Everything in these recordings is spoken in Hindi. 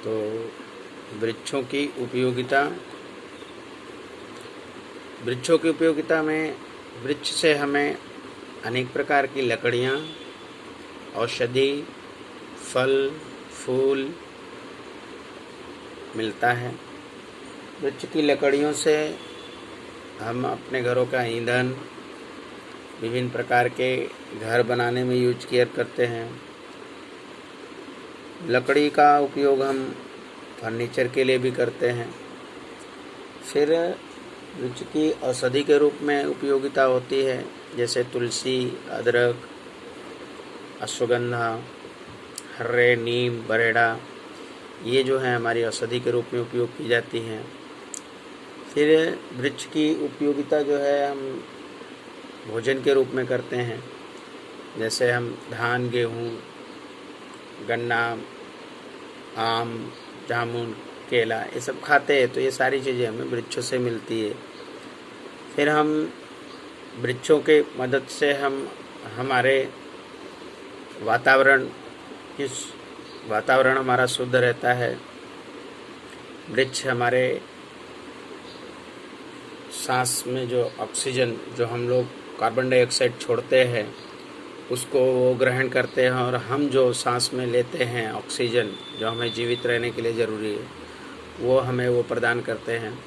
तो वृक्षों की उपयोगिता में वृक्ष से हमें अनेक प्रकार की लकड़ियाँ, औषधि, फल, फूल मिलता है। वृक्ष की लकड़ियों से हम अपने घरों का ईंधन, विभिन्न प्रकार के घर बनाने में यूज किया करते हैं। लकड़ी का उपयोग हम फर्नीचर के लिए भी करते हैं। फिर वृक्ष की औषधि के रूप में उपयोगिता होती है, जैसे तुलसी, अदरक, अश्वगंधा, हर्रे, नीम, बरेड़ा, ये जो है हमारी औषधि के रूप में उपयोग की जाती हैं। फिर वृक्ष की उपयोगिता जो है हम भोजन के रूप में करते हैं, जैसे हम धान, गेहूँ, गन्ना, आम, जामुन, केला ये सब खाते हैं, तो ये सारी चीज़ें हमें वृक्षों से मिलती है। फिर हम वृक्षों के मदद से हम हमारे वातावरण हमारा शुद्ध रहता है। वृक्ष हमारे सांस में जो ऑक्सीजन, जो हम लोग कार्बन डाइऑक्साइड छोड़ते हैं, उसको वो ग्रहण करते हैं, और हम जो सांस में लेते हैं ऑक्सीजन, जो हमें जीवित रहने के लिए ज़रूरी है, वो हमें वो प्रदान करते हैं।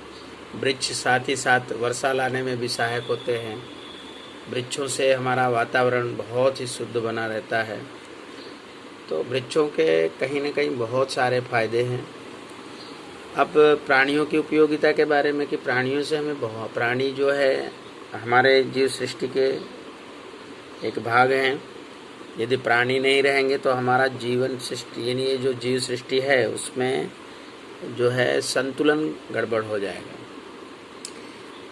वृक्ष साथ ही साथ वर्षा लाने में भी सहायक होते हैं। वृक्षों से हमारा वातावरण बहुत ही शुद्ध बना रहता है। तो वृक्षों के कहीं न कहीं बहुत सारे फ़ायदे हैं। अब प्राणियों की उपयोगिता के बारे में, कि प्राणियों से हमें प्राणी जो है हमारे जीव सृष्टि के एक भाग हैं। यदि प्राणी नहीं रहेंगे तो हमारा जीवन सृष्टि, यानी ये जो जीव सृष्टि है, उसमें जो है संतुलन गड़बड़ हो जाएगा।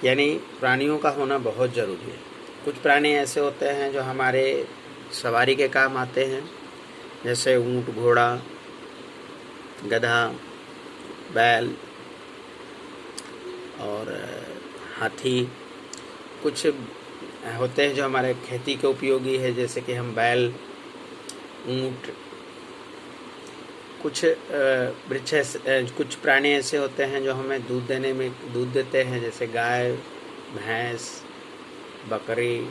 यानी प्राणियों का होना बहुत ज़रूरी है। कुछ प्राणी ऐसे होते हैं जो हमारे सवारी के काम आते हैं, जैसे ऊँट, घोड़ा, गधा, बैल और हाथी। कुछ होते हैं जो हमारे खेती के उपयोगी है, जैसे कि हम बैल, ऊँट। कुछ प्राणी ऐसे होते हैं जो हमें दूध देते हैं, जैसे गाय, भैंस, बकरी।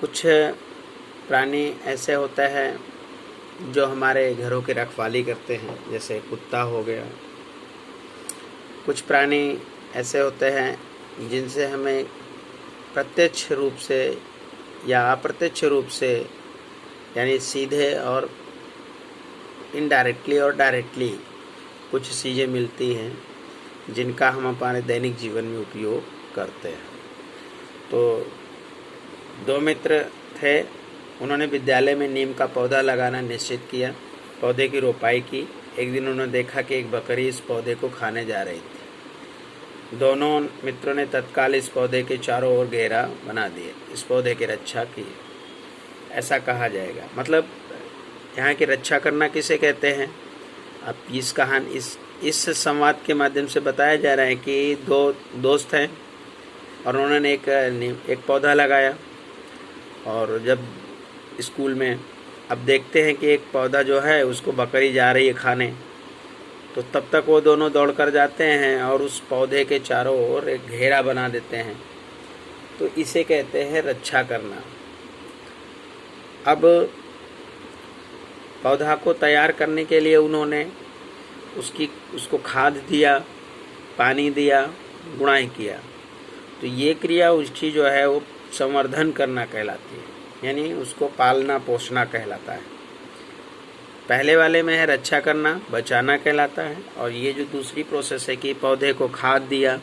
कुछ प्राणी ऐसे होते हैं जो हमारे घरों की रखवाली करते हैं, जैसे कुत्ता हो गया। कुछ प्राणी ऐसे होते हैं जिनसे हमें प्रत्यक्ष रूप से या अप्रत्यक्ष रूप से, यानी सीधे और इनडायरेक्टली और डायरेक्टली कुछ चीज़ें मिलती हैं, जिनका हम हमारे दैनिक जीवन में उपयोग करते हैं। तो 2 मित्र थे, उन्होंने विद्यालय में नीम का पौधा लगाना निश्चित किया, पौधे की रोपाई की। एक दिन उन्होंने देखा कि एक बकरी इस पौधे को खाने जा रही थी। दोनों मित्रों ने तत्काल इस पौधे के चारों ओर घेरा बना दिए, इस पौधे की रक्षा की। ऐसा कहा जाएगा, मतलब यहाँ की रक्षा करना किसे कहते हैं। अब इस संवाद के माध्यम से बताया जा रहा है कि 2 दोस्त हैं और उन्होंने एक पौधा लगाया, और जब स्कूल में अब देखते हैं कि एक पौधा जो है उसको बकरी जा रही है खाने, तो तब तक वो दोनों दौड़ कर जाते हैं और उस पौधे के चारों ओर एक घेरा बना देते हैं। तो इसे कहते हैं रक्षा करना। अब पौधा को तैयार करने के लिए उन्होंने उसको खाद दिया, पानी दिया, गुड़ाई किया। तो ये क्रिया उसकी जो है वो संवर्धन करना कहलाती है, यानी उसको पालना पोसना कहलाता है। पहले वाले में है रक्षा करना, बचाना कहलाता है। और ये जो दूसरी प्रोसेस है कि पौधे को खाद दिया,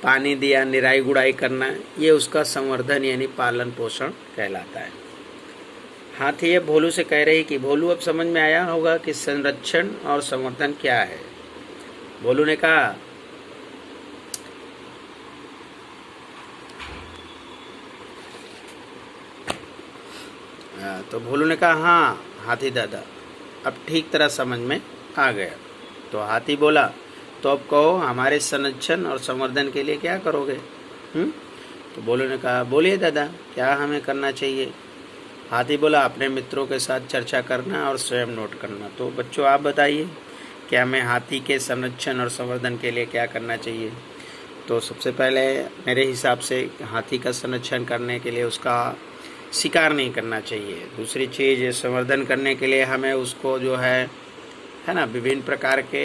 पानी दिया, निराई गुड़ाई करना, ये उसका संवर्धन यानी पालन पोषण कहलाता है। हाथी ये भोलू से कह रही कि भोलू, अब समझ में आया होगा कि संरक्षण और संवर्धन क्या है। भोलू ने कहा, तो भोलू ने कहा, हाँ हाथी दादा, अब ठीक तरह समझ में आ गया। तो हाथी बोला, तो अब कहो हमारे संरक्षण और संवर्धन के लिए क्या करोगे। तो भोलू ने कहा, बोलिए दादा, क्या हमें करना चाहिए। हाथी बोला, अपने मित्रों के साथ चर्चा करना और स्वयं नोट करना। तो बच्चों आप बताइए कि हमें हाथी के संरक्षण और संवर्धन के लिए क्या करना चाहिए। तो सबसे पहले मेरे हिसाब से हाथी का संरक्षण करने के लिए उसका शिकार नहीं करना चाहिए। दूसरी चीज़, संवर्धन करने के लिए हमें उसको जो है ना, विभिन्न प्रकार के